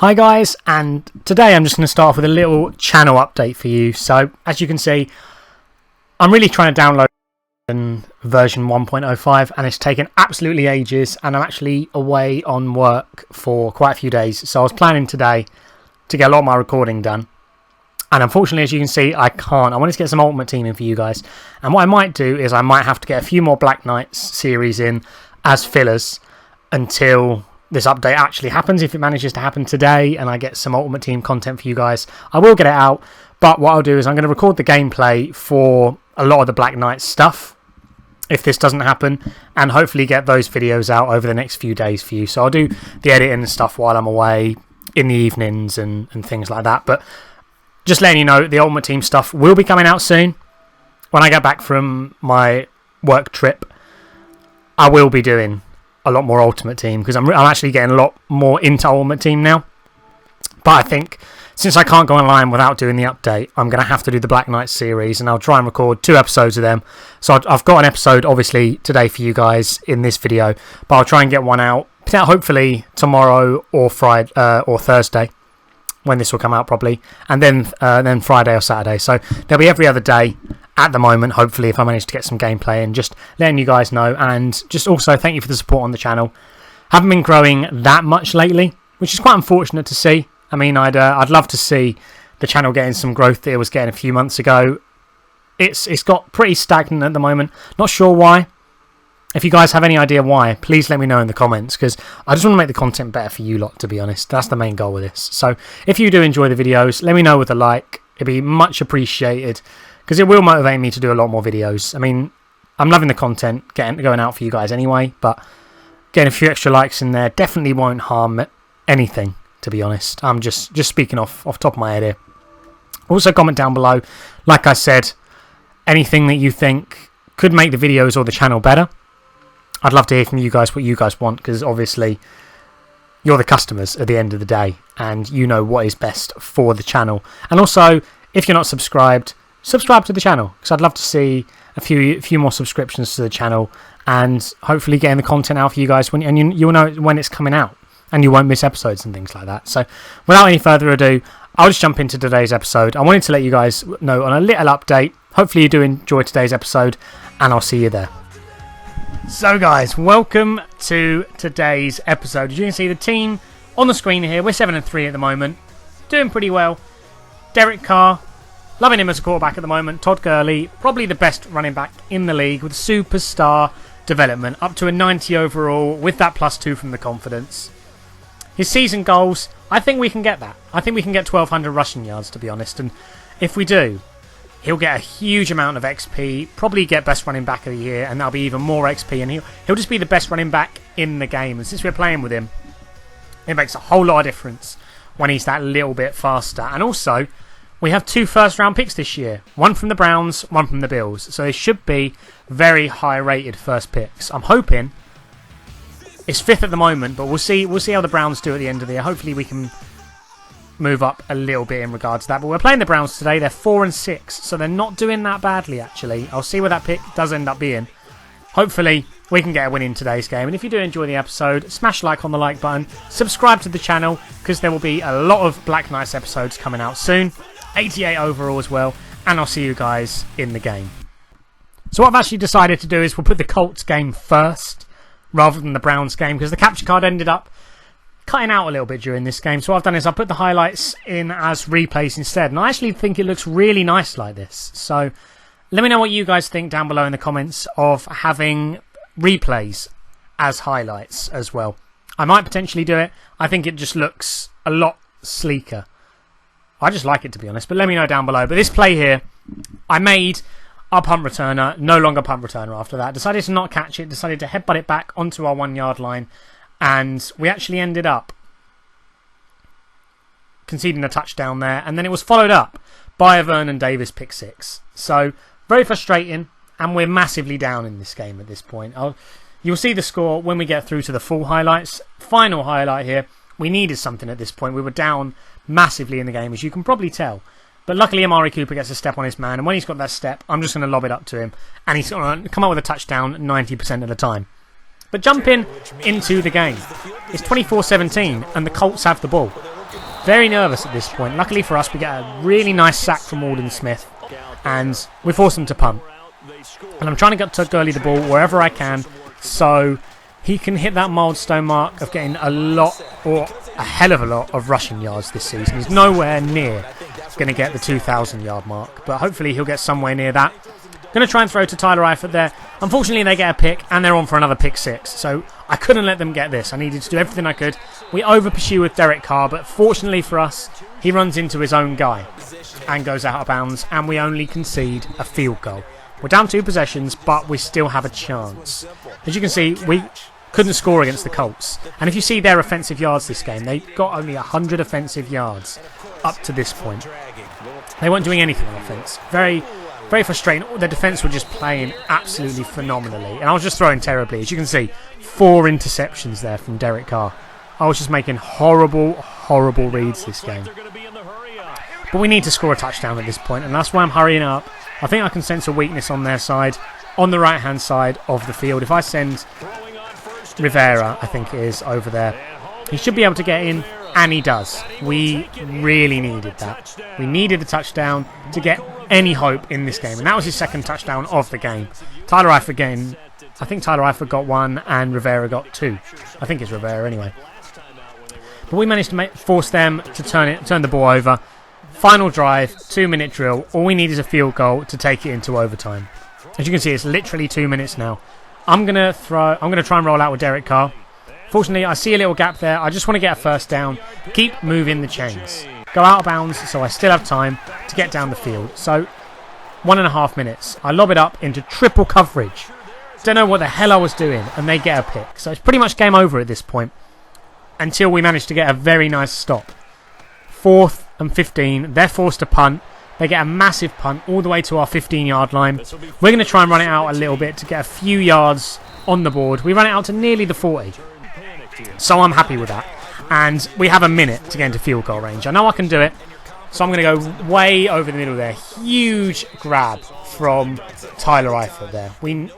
Hi guys, and today I'm just going to start off with a little channel update for you. So as you can see, I'm really trying to download version 1.05 and it's taken absolutely ages, and I'm actually away on work for quite a few days. So I was planning today to get a lot of my recording done, and unfortunately, as you can see, I can't. I wanted to get some Ultimate Team in for you guys, and what I might do is I might have to get a few more Black Knights series in as fillers until this update actually happens. If it manages to happen today and I get some Ultimate Team content for you guys, I will get it out. But what I'll do is I'm going to record the gameplay for a lot of the Black Knight stuff if this doesn't happen, and hopefully get those videos out over the next few days for you. So I'll do the editing and stuff while I'm away in the evenings and things like that. But just letting you know, the Ultimate Team stuff will be coming out soon. When I get back from my work trip, I will be doing a lot more Ultimate Team, because I'm actually getting a lot more into Ultimate Team now. But I think since I can't go online without doing the update, I'm going to have to do the Black Knight series, and I'll try and record 2 episodes of them. So I've got an episode obviously today for you guys in this video, but I'll try and get one out hopefully tomorrow or Friday or Thursday, when this will come out probably, and then Friday or Saturday. So there'll be every other day at the moment, hopefully, if I manage to get some gameplay, and just letting you guys know. And just also thank you for the support on the channel. Haven't been growing that much lately, which is quite unfortunate to see. I mean, I'd love to see the channel getting some growth that it was getting a few months ago. It's got pretty stagnant at the moment. Not sure why. If you guys have any idea why, please let me know in the comments, because I just want to make the content better for you lot, to be honest. That's the main goal with this. So if you do enjoy the videos, let me know with a like. It'd be much appreciated, because it will motivate me to do a lot more videos. I mean, I'm loving the content going out for you guys anyway, but getting a few extra likes in there definitely won't harm anything, to be honest. I'm just speaking off top of my head here. Also, comment down below, like I said, anything that you think could make the videos or the channel better. I'd love to hear from you guys what you guys want, because obviously you're the customers at the end of the day, and you know what is best for the channel. And also, if you're not subscribed, subscribe to the channel, because I'd love to see a few more subscriptions to the channel, and hopefully getting the content out for you guys, you'll know when it's coming out, and you won't miss episodes and things like that. So without any further ado, I'll just jump into today's episode. I wanted to let you guys know on a little update. Hopefully you do enjoy today's episode, and I'll see you there. So guys, welcome to today's episode. As you can see, the team on the screen here, we're 7-3 at the moment, doing pretty well. Derek Carr, loving him as a quarterback at the moment. Todd Gurley, probably the best running back in the league, with superstar development, up to a 90 overall with that +2 from the confidence. His season goals, I think we can get that. I think we can get 1,200 rushing yards, to be honest, and if we do, he'll get a huge amount of XP, probably get best running back of the year, and that'll be even more XP, and he'll just be the best running back in the game. And since we're playing with him, it makes a whole lot of difference when he's that little bit faster. And also, we have 2 first-round picks this year. One from the Browns, one from the Bills. So they should be very high-rated first picks. I'm hoping it's 5th at the moment, but we'll see how the Browns do at the end of the year. Hopefully we can move up a little bit in regards to that. But we're playing the Browns today. They're 4-6, so they're not doing that badly, actually. I'll see where that pick does end up being. Hopefully we can get a win in today's game. And if you do enjoy the episode, smash like on the like button, subscribe to the channel, because there will be a lot of Black Knights episodes coming out soon. 88 overall as well, and I'll see you guys in the game. So what I've actually decided to do is we'll put the Colts game first rather than the Browns game, because the capture card ended up cutting out a little bit during this game. So what I've done is I've put the highlights in as replays instead, and I actually think it looks really nice like this. So let me know what you guys think down below in the comments of having replays as highlights as well. I might potentially do it. I think it just looks a lot sleeker. I just like it, to be honest, but let me know down below. But this play here, I made our punt returner, no longer punt returner after that. Decided to not catch it, decided to headbutt it back onto our 1-yard line, and we actually ended up conceding a touchdown there, and then it was followed up by a Vernon Davis pick 6. So very frustrating, and we're massively down in this game at this point. You'll see the score when we get through to the full highlights. Final highlight here, we needed something at this point. We were down massively in the game, as you can probably tell. But luckily Amari Cooper gets a step on his man, and when he's got that step, I'm just going to lob it up to him, and he's going to come up with a touchdown 90% of the time. But jumping into the game, it's 24-17, and the Colts have the ball. very nervous at this point. Luckily for us, we get a really nice sack from Alden Smith, and we force him to punt. And I'm trying to get Todd Gurley the ball wherever I can, so he can hit that milestone mark of getting a lot, or a hell of a lot, of rushing yards this season. He's nowhere near going to get the 2,000 yard mark, but hopefully he'll get somewhere near that. Going to try and throw to Tyler Eifert there. Unfortunately, they get a pick, and they're on for another pick 6. So I couldn't let them get this. I needed to do everything I could. We over-pursue with Derek Carr, but fortunately for us, he runs into his own guy and goes out of bounds, and we only concede a field goal. We're down 2 possessions, but we still have a chance. As you can see, we couldn't score against the Colts. And if you see their offensive yards this game, they got only 100 offensive yards up to this point. They weren't doing anything on offense. Very frustrating. The defense were just playing absolutely phenomenally. And I was just throwing terribly. As you can see, 4 interceptions there from Derek Carr. I was just making horrible reads this game. But we need to score a touchdown at this point, and that's why I'm hurrying up. I think I can sense a weakness on their side, on the right-hand side of the field. If I send Rivera, I think it is, over there, he should be able to get in, and he does. We really needed that. We needed a touchdown to get any hope in this game, and that was his second touchdown of the game. Tyler Eifert again. I think Tyler Eifert got 1 and Rivera got 2. I think it's Rivera anyway. But we managed to force them to turn the ball over. Final drive, 2-minute drill. All we need is a field goal to take it into overtime. As you can see, it's literally 2 minutes now. I'm gonna try and roll out with Derek Carr. Fortunately, I see a little gap there. I just want to get a first down. Keep moving the chains. Go out of bounds, so I still have time to get down the field. So, 1.5 minutes. I lob it up into triple coverage. Don't know what the hell I was doing, and they get a pick. So it's pretty much game over at this point, until we manage to get a very nice stop. 4th and 15. They're forced to punt. They get a massive punt all the way to our 15-yard line. We're going to try and run it out a little bit to get a few yards on the board. We run it out to nearly the 40. So I'm happy with that. And we have a minute to get into field goal range. I know I can do it. So I'm going to go way over the middle there. Huge grab from Tyler Eifert there. We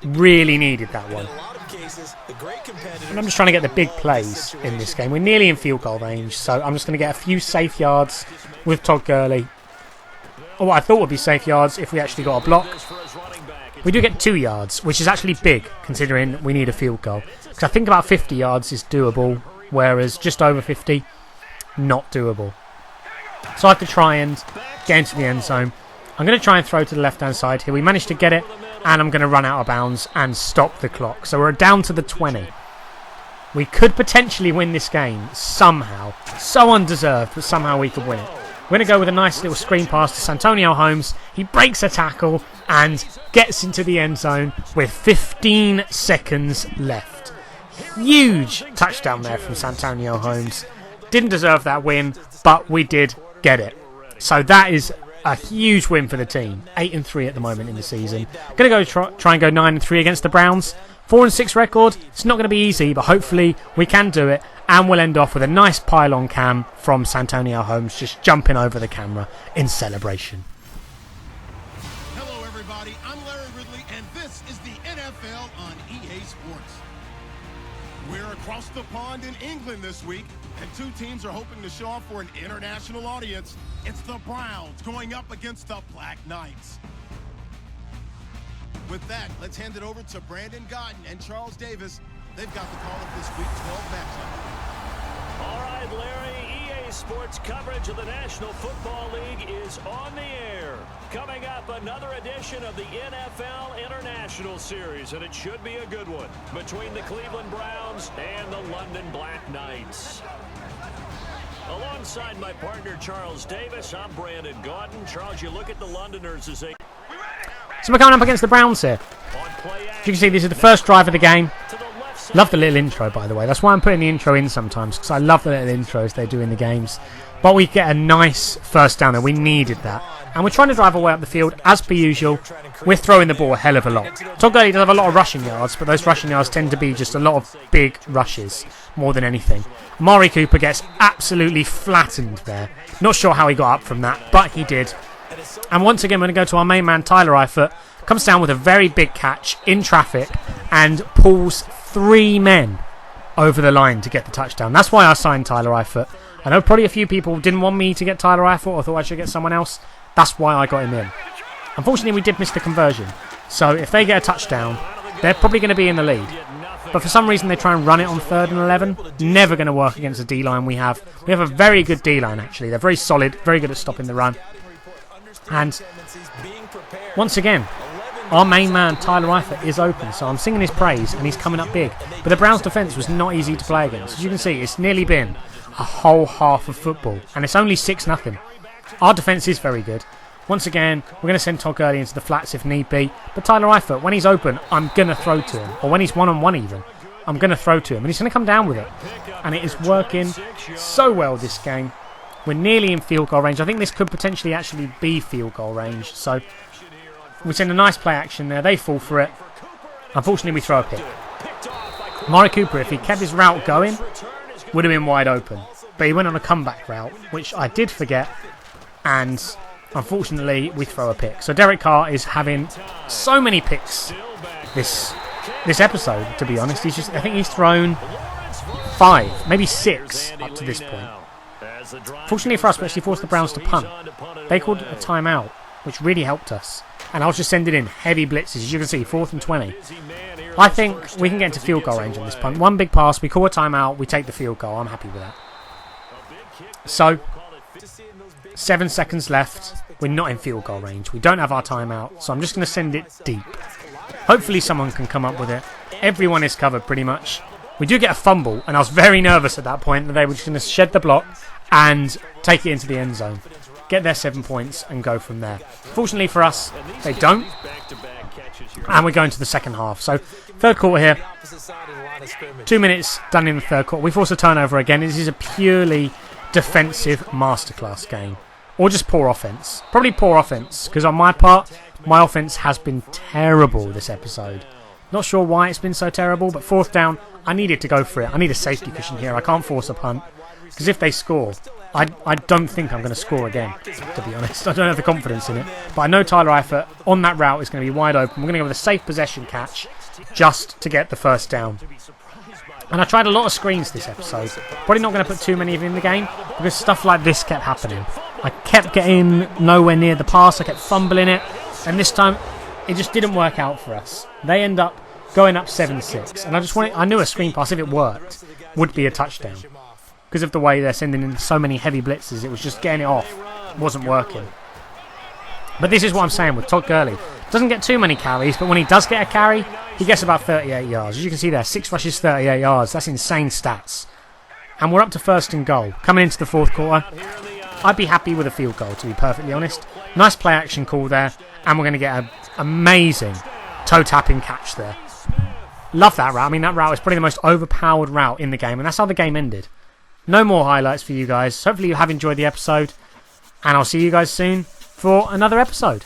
really needed that one. And I'm just trying to get the big plays in this game. We're nearly in field goal range, so I'm just going to get a few safe yards with Todd Gurley. Or what I thought would be safe yards if we actually got a block. We do get 2 yards, which is actually big, considering we need a field goal. Because I think about 50 yards is doable, whereas just over 50, not doable. So I have to try and get into the end zone. I'm going to try and throw to the left-hand side here. We managed to get it, and I'm going to run out of bounds and stop the clock. So we're down to the 20. We could potentially win this game somehow. So undeserved, but somehow we could win it. We're going to go with a nice little screen pass to Santonio Holmes. He breaks a tackle and gets into the end zone with 15 seconds left. Huge touchdown there from Santonio Holmes. Didn't deserve that win, but we did get it. So that is a huge win for the team. 8-3 at the moment in the season. Going to go try and go 9-3 against the Browns. 4-6 record. It's not going to be easy, but hopefully we can do it. And we'll end off with a nice pylon cam from Santonio Holmes just jumping over the camera in celebration. Hello everybody, I'm Larry Ridley and this is the NFL on EA Sports. We're across the pond in England this week and 2 teams are hoping to show off for an international audience. It's the Browns going up against the Black Knights. With that, let's hand it over to Brandon Godden and Charles Davis. They've got the call of this week 12 matchup. All right, Larry, EA Sports coverage of the National Football League is on the air. Coming up, another edition of the NFL International Series, and it should be a good one, between the Cleveland Browns and the London Black Knights. Alongside my partner, Charles Davis, I'm Brandon Godden. Charles, you look at the Londoners as they... So we're coming up against the Browns here. As you can see, this is the first drive of the game. Love the little intro, by the way. That's why I'm putting the intro in sometimes, because I love the little intros they do in the games. But we get a nice first down there. We needed that. And we're trying to drive our way up the field, as per usual. We're throwing the ball a hell of a lot. Todd Gurley does have a lot of rushing yards, but those rushing yards tend to be just a lot of big rushes, more than anything. Amari Cooper gets absolutely flattened there. Not sure how he got up from that, but he did. And once again, we're going to go to our main man, Tyler Eifert. Comes down with a very big catch in traffic and pulls 3 men over the line to get the touchdown. That's why I signed Tyler Eifert. I know probably a few people didn't want me to get Tyler Eifert or thought I should get someone else. That's why I got him in. Unfortunately, we did miss the conversion. So if they get a touchdown, they're probably going to be in the lead. But for some reason, they try and run it on 3rd and 11. Never going to work against the D-line we have. We have a very good D-line, actually. They're very solid, very good at stopping the run. And once again, our main man, Tyler Eifert, is open. So I'm singing his praise, and he's coming up big. But the Browns' defence was not easy to play against. As you can see, it's nearly been a whole half of football. And it's only 6-0. Our defence is very good. Once again, we're going to send Todd Gurley into the flats if need be. But Tyler Eifert, when he's open, I'm going to throw to him. Or when he's one-on-one even, I'm going to throw to him. And he's going to come down with it. And it is working so well this game. We're nearly in field goal range. I think this could potentially actually be field goal range. So we send a nice play action there. They fall for it. Unfortunately, we throw a pick. Amari Cooper, if he kept his route going, would have been wide open. But he went on a comeback route, which I did forget. And unfortunately, we throw a pick. So Derek Carr is having so many picks this episode, to be honest. I think he's thrown 5, maybe 6 up to this point. Fortunately for us, we actually forced the Browns to punt. They called a timeout, which really helped us. And I was just sending in heavy blitzes. As you can see, 4th and 20. I think we can get into field goal range on this punt. One big pass, we call a timeout, we take the field goal. I'm happy with that. So 7 seconds left. We're not in field goal range. We don't have our timeout, so I'm just going to send it deep. Hopefully someone can come up with it. Everyone is covered pretty much. We do get a fumble, and I was very nervous at that point that they were just going to shed the block and take it into the end zone. Get their 7 points and go from there. Fortunately for us, they don't. And we're going to the second half. So, third quarter here. 2 minutes done in the third quarter. We force a turnover again. This is a purely defensive masterclass game. Or just poor offense. Probably poor offense, because on my part, my offense has been terrible this episode. Not sure why it's been so terrible, but 4th down, I needed to go for it. I need a safety cushion here. I can't force a punt, because if they score, I don't think I'm going to score again, to be honest. I don't have the confidence in it. But I know Tyler Eifert on that route is going to be wide open. We're going to go with a safe possession catch just to get the 1st down. And I tried a lot of screens this episode. Probably not going to put too many of them in the game because stuff like this kept happening. I kept getting nowhere near the pass. I kept fumbling it. And this time, it just didn't work out for us. They end up going up 7-6. And I knew a screen pass, if it worked, would be a touchdown. Because of the way they're sending in so many heavy blitzes, it was just getting it off. It wasn't working. But this is what I'm saying with Todd Gurley. Doesn't get too many carries, but when he does get a carry, he gets about 38 yards. As you can see there, 6 rushes, 38 yards. That's insane stats. And we're up to 1st and goal. Coming into the 4th quarter, I'd be happy with a field goal, to be perfectly honest. Nice play action call there, and we're going to get an amazing toe-tapping catch there. Love that route. I mean, that route is probably the most overpowered route in the game, and that's how the game ended. No more highlights for you guys. Hopefully you have enjoyed the episode, and I'll see you guys soon for another episode.